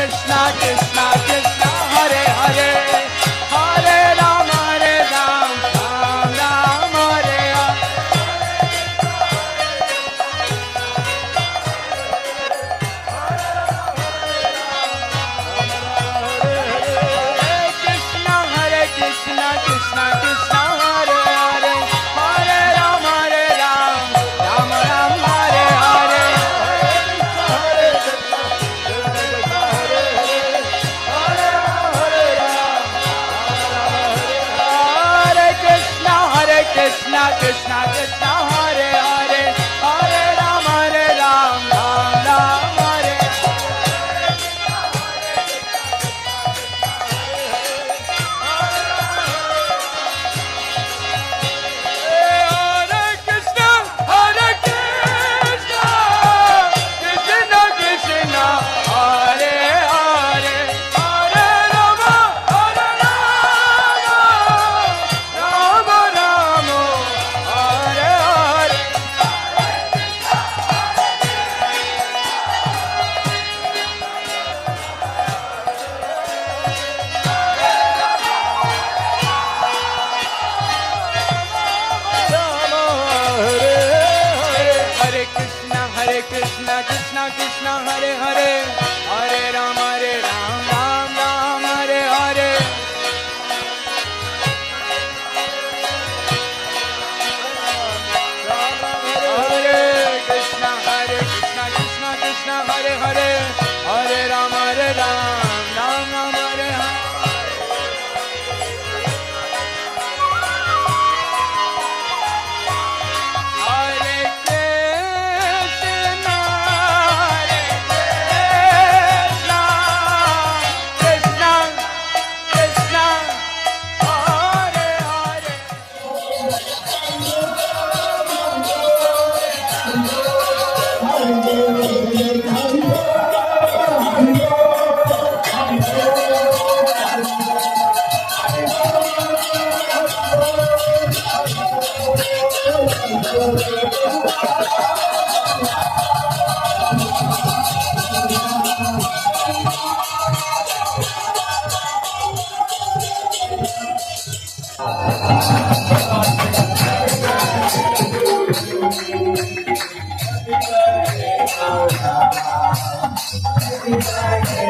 Krishna Krishna Krishna Hare Hare Hare Ram Ram Ram Hare Hare Krishna Hare Krishna Krishna Krishna Hare Hare Hare Ram Ram Ram Hare Hare Krishna Krishna Krishna Hare Hare Hare Ram Ram Ram Hare Hare Krishna Hare Krishna Krishna Krishna Hare Hare Hare Rama Hare Rama Rama Hare Hare Hare Krishna Krishna Krishna Hare Hare Hare Ram Ram Ram Hare Hare Hare Krishna Krishna Krishna Hare Hare Hare Ram Ram Hare Hare Hare Krishna Krishna Krishna Hare Hare Hare